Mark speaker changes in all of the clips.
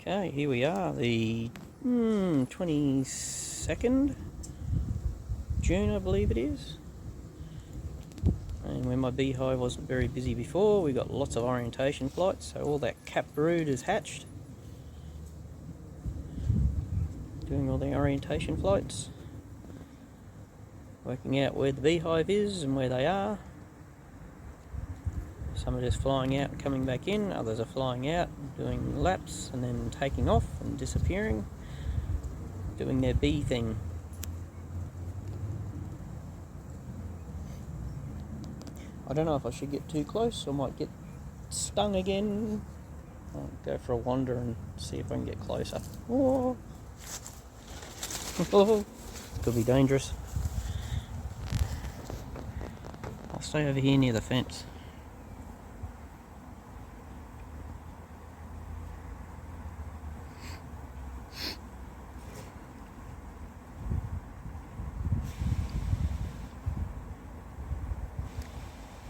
Speaker 1: Okay, here we are, the 22nd June, I believe it is. And when my beehive wasn't very busy before, we got lots of orientation flights, so all that capped brood is hatched. Doing all the orientation flights, working out where the beehive is and where they are. Some are just flying out and coming back in, others are flying out, doing laps and then taking off and disappearing, doing their bee thing. I don't know if I should get too close, I might get stung again. I'll go for a wander and see if I can get closer. Oh. Oh. Could be dangerous. I'll stay over here near the fence.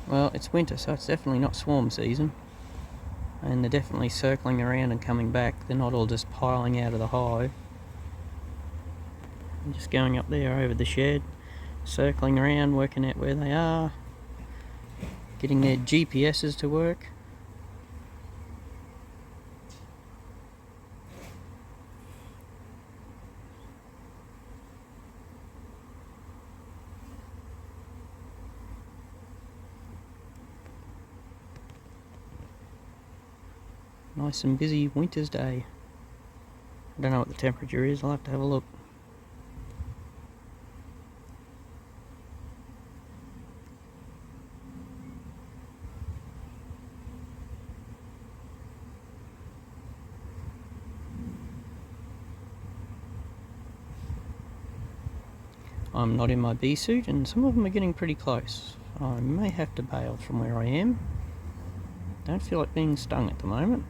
Speaker 1: Well, it's winter, so it's definitely not swarm season. And they're definitely circling around and coming back. They're not all just piling out of the hive. I'm just going up there over the shed, circling around, working out where they are, getting their GPSs to work. Nice and busy winter's day. I don't know what the temperature is, I'll have to have a look. I'm not in my bee suit and some of them are getting pretty close. I may have to bail from where I am. Don't feel like being stung at the moment.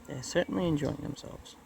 Speaker 1: They're certainly enjoying themselves.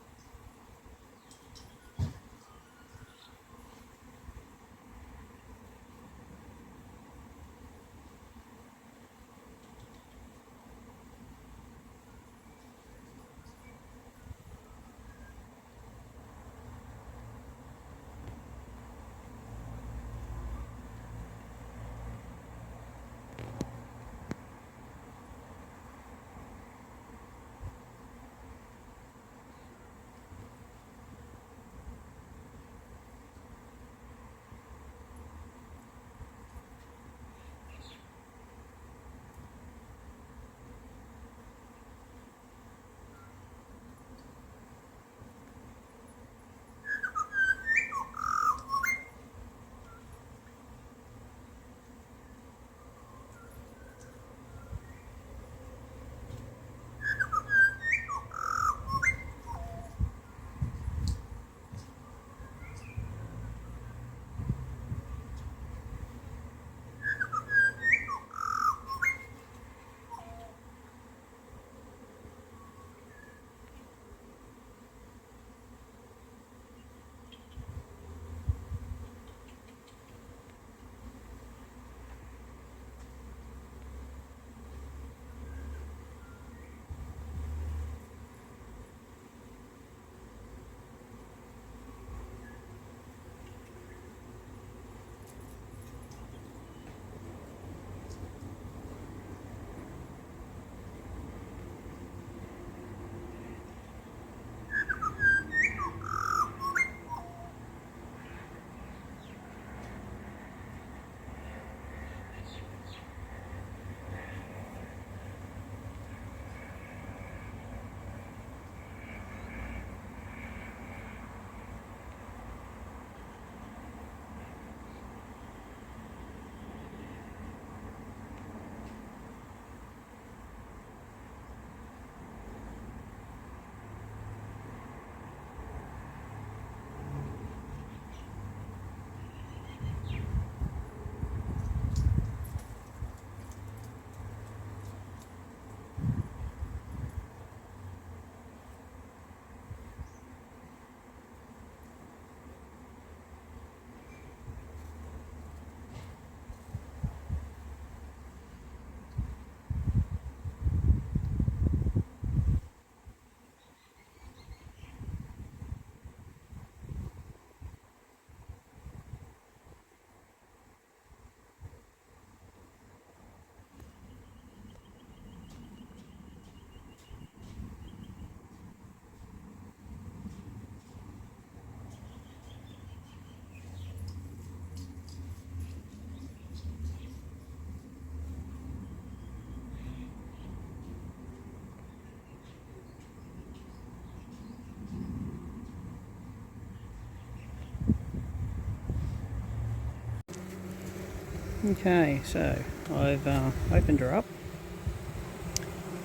Speaker 1: Okay, so I've opened her up,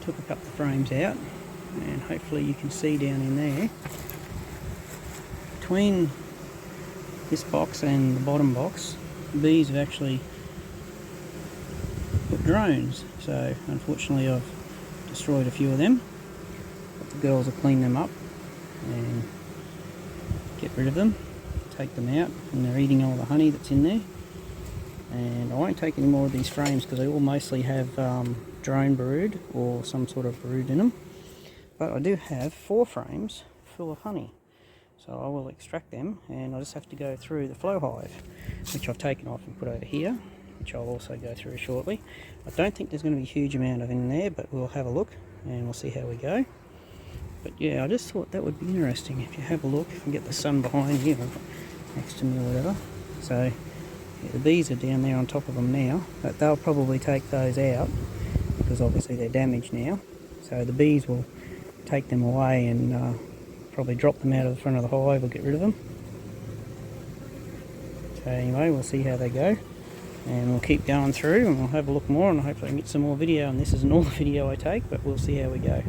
Speaker 1: took a couple of frames out, and hopefully you can see down in there, between this box and the bottom box, the bees have actually put drones. So unfortunately I've destroyed a few of them, but the girls will clean them up and get rid of them, take them out, and they're eating all the honey that's in there. And I won't take any more of these frames because they all mostly have drone brood or some sort of brood in them. But I do have 4 frames full of honey. So I will extract them, and I just have to go through the flow hive, which I've taken off and put over here, which I'll also go through shortly. I don't think there's going to be a huge amount of in there, but we'll have a look and we'll see how we go. But yeah, I just thought that would be interesting if you have a look and get the sun behind you next to me or whatever. So yeah, the bees are down there on top of them now, but they'll probably take those out because obviously they're damaged now. So the bees will take them away and probably drop them out of the front of the hive or get rid of them. So anyway, we'll see how they go, and we'll keep going through and we'll have a look more, and hopefully I can get some more video. And this isn't all the video I take, but we'll see how we go.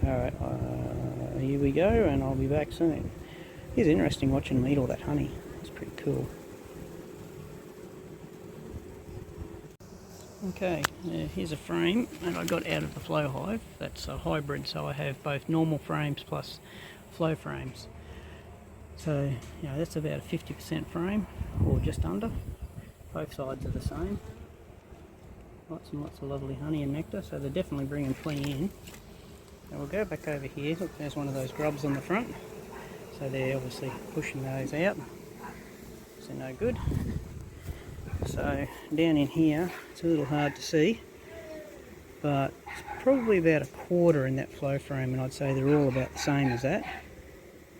Speaker 1: Alright, here we go, and I'll be back soon. It's interesting watching them eat all that honey. It's pretty cool. Okay, here's a frame that I got out of the flow hive. That's a hybrid, so I have both normal frames plus flow frames. So, you know, that's about a 50% frame, or just under. Both sides are the same. Lots and lots of lovely honey and nectar, so they're definitely bringing plenty in. And we'll go back over here. Look, there's one of those grubs on the front. So they're obviously pushing those out, so no good. So down in here, it's a little hard to see, but it's probably about a quarter in that flow frame, and I'd say they're all about the same as that.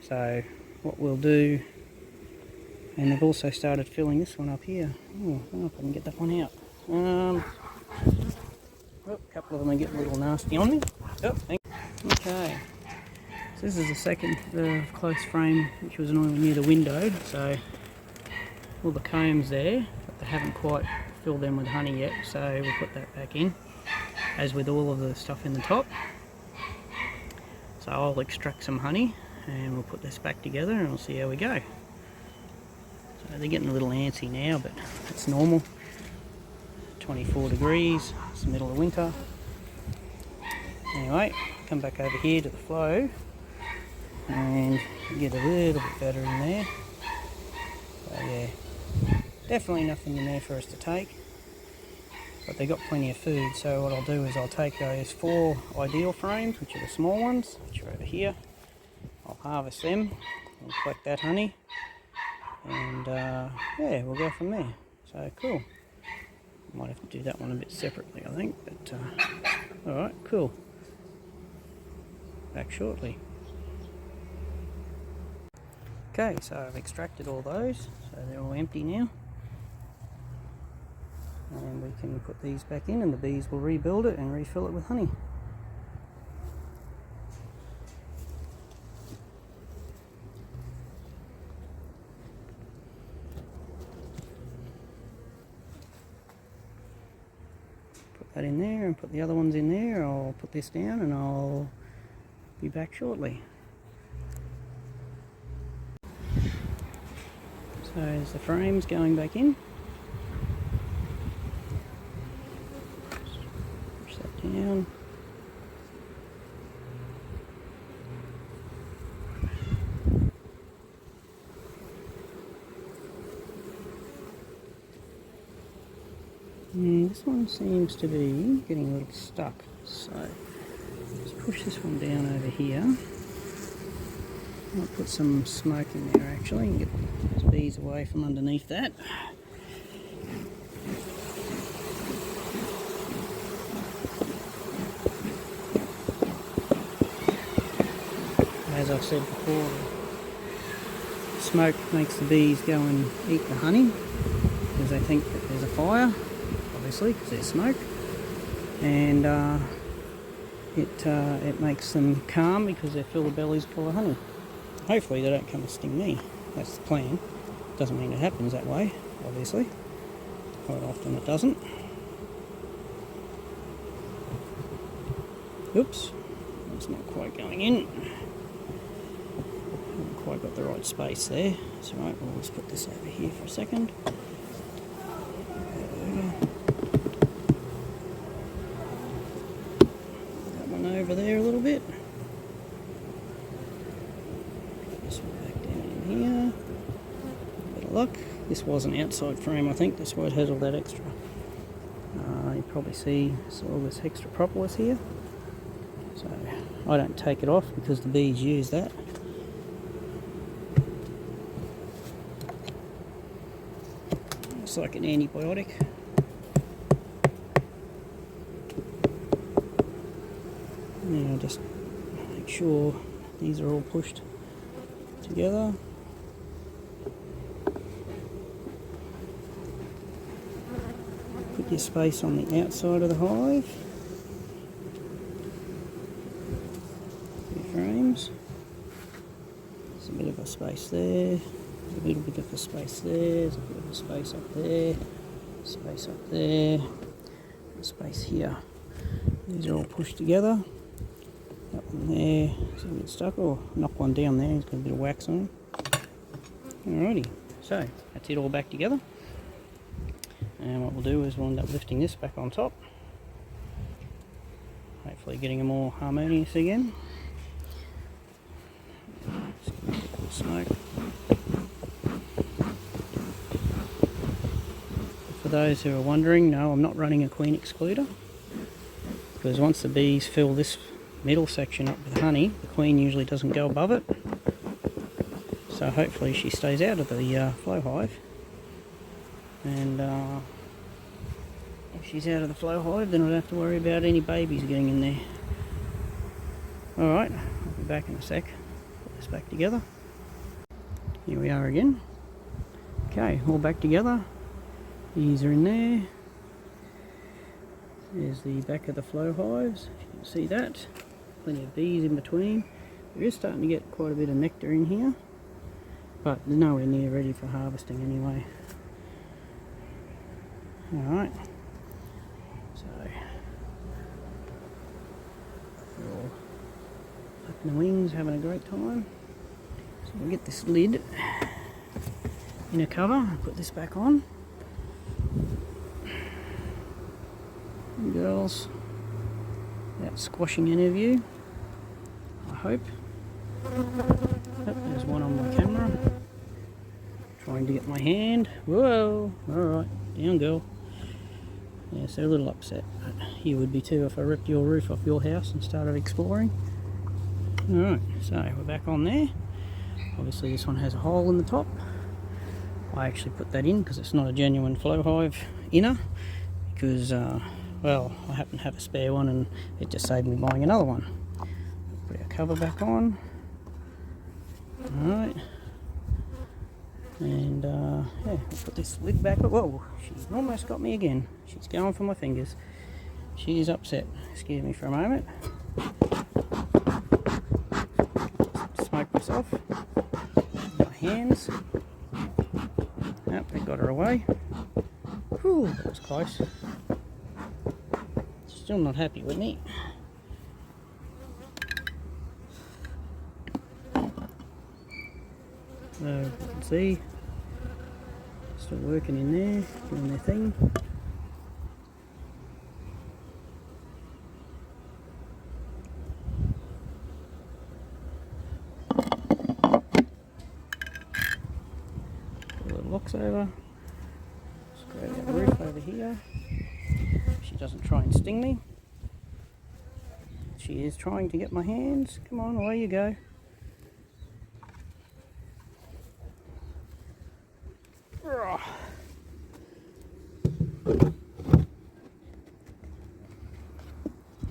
Speaker 1: So what we'll do, and they've also started filling this one up here. Oh, I don't know if I can get that one out. Well, a couple of them are getting a little nasty on me. Oh, okay, so this is the second close frame, which was normally near the window. So all the combs there, but they haven't quite filled them with honey yet, so we'll put that back in, as with all of the stuff in the top. So I'll extract some honey and we'll put this back together and we'll see how we go. So they're getting a little antsy now, but that's normal. 24 degrees, it's the middle of winter. Anyway, come back over here to the flow and get a little bit better in there. So yeah, definitely nothing in there for us to take, but they got plenty of food. So what I'll do is I'll take those 4 ideal frames, which are the small ones, which are over here. I'll harvest them and collect that honey, and yeah, we'll go from there. So cool. Might have to do that one a bit separately, I think, but alright, cool. Back shortly. Okay, so I've extracted all those, so they're all empty now. And we can put these back in, and the bees will rebuild it and refill it with honey. Put that in there and put the other ones in there. I'll put this down and I'll be back shortly. So there's the frames going back in. Push that down. And this one seems to be getting a little stuck, so let's push this one down over here. I'll put some smoke in there actually and get those bees away from underneath that. As I've said before, the smoke makes the bees go and eat the honey because they think that there's a fire, obviously, because there's smoke, and it makes them calm because they fill their bellies full of honey. Hopefully they don't come and sting me. That's the plan. Doesn't mean it happens that way, obviously. quite often it doesn't. Oops, it's not quite going in. Haven't quite got the right space there. That's all right, we'll just put this over here for a second. That one over there a little bit. This one back down in here. Bit of luck. This was an outside frame, I think. That's why it has all that extra. You probably see all this extra propolis here. So I don't take it off because the bees use that. It's like an antibiotic. Now just make sure these are all pushed together. Put your space on the outside of the hive. Frames. There's a bit of a space there, there's a little bit of a space there, there's a bit of a space up there, space up there, a space here. These are all pushed together. That one there is a bit stuck, or knock one down there, it's got a bit of wax on it. Alrighty, so that's it all back together. And what we'll do is we'll end up lifting this back on top. Hopefully getting them all harmonious again. Smoke. For those who are wondering, no, I'm not running a queen excluder, because once the bees fill this middle section up with honey, the queen usually doesn't go above it. So hopefully she stays out of the flow hive, and if she's out of the flow hive, then I don't have to worry about any babies getting in there. Alright, I'll be back in a sec. Put this back together. Here we are again. Okay, all back together. Bees are in there. There's the back of the flow hives, if you can see that. Plenty of bees in between. We're just starting to get quite a bit of nectar in here, but they're nowhere near ready for harvesting anyway. Alright, so they're all flapping the wings, having a great time. So we'll get this lid in a cover and put this back on. And girls, without squashing any of you, I hope. Oh, there's one on my camera. Trying to get my hand. Whoa! Alright, down girl. Yes, they're a little upset, but you would be too if I ripped your roof off your house and started exploring. Alright, so we're back on there. Obviously this one has a hole in the top. I actually put that in because it's not a genuine flow hive inner, because well, I happen to have a spare one and it just saved me buying another one. Put our cover back on. Alright. And yeah, I'll put this lid back. Whoa, she's almost got me again. She's going for my fingers. She is upset. Excuse me for a moment. Smoke myself. My hands. Yep, they got her away. Whew, that was close. Still not happy with me. So you can see, still working in there, doing their thing. Put a little locks over. Scrape out the roof over here. She doesn't try and sting me. She is trying to get my hands. Come on, away you go.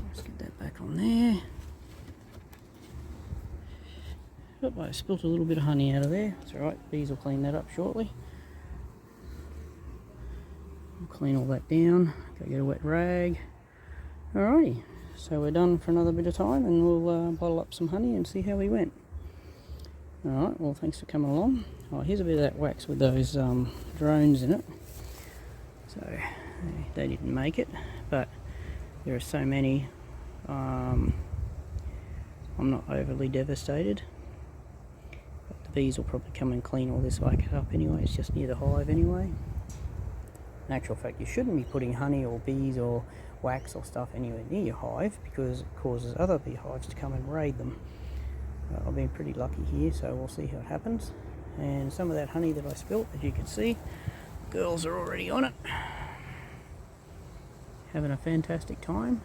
Speaker 1: Let's get that back on there. Oh, I spilt a little bit of honey out of there. It's alright, bees will clean that up shortly. I'll clean all that down. Go get a wet rag. Alrighty, so we're done for another bit of time, and we'll bottle up some honey and see how we went. Alright, well, thanks for coming along. Oh, here's a bit of that wax with those drones in it. So they didn't make it, but there are so many. I'm not overly devastated. But the bees will probably come and clean all this like up anyway. It's just near the hive anyway. In actual fact, you shouldn't be putting honey or bees or wax or stuff anywhere near your hive because it causes other beehives to come and raid them. I've been pretty lucky here, so we'll see how it happens. And some of that honey that I spilt, as you can see, the girls are already on it, having a fantastic time.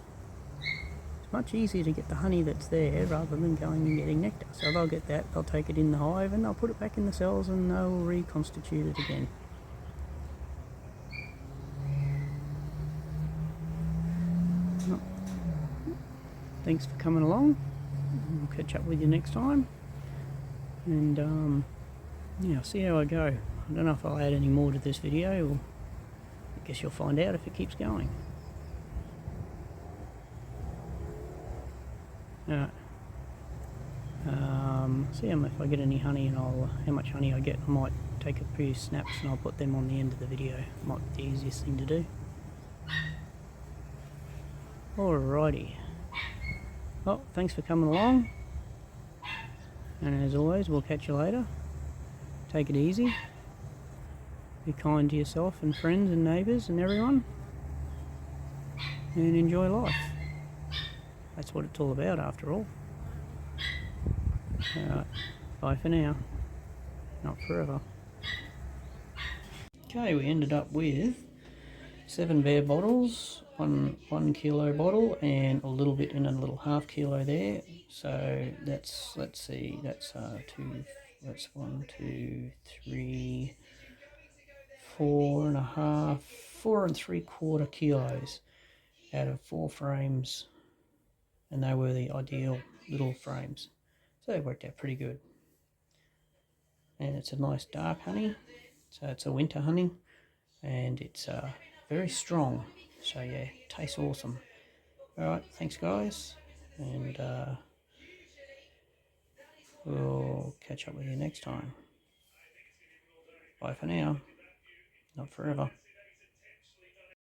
Speaker 1: It's much easier to get the honey that's there rather than going and getting nectar. So they'll get that, they'll take it in the hive and they'll put it back in the cells and they'll reconstitute it again. Thanks for coming along. I'll catch up with you next time. And yeah, I'll see how I go. I don't know if I'll add any more to this video, or I guess you'll find out if it keeps going. Alright. See if I get any honey and how much honey I get. I might take a few snaps and I'll put them on the end of the video. Might be the easiest thing to do. Alrighty. Well, thanks for coming along. And as always, we'll catch you later. Take it easy. Be kind to yourself and friends and neighbours and everyone. And enjoy life. That's what it's all about after all. Alright, bye for now. Not forever. Okay, we ended up with 7 bear bottles, one kilo bottle, and a little bit in a little half kilo there. So that's, let's see, that's 1, 2, 3, 4.5, 4 3/4 kilos out of 4 frames, and they were the ideal little frames. So they worked out pretty good. And it's a nice dark honey, so it's a winter honey, and it's very strong. So yeah, tastes awesome. Alright, thanks guys, and we'll catch up with you next time. Bye for now. Not forever.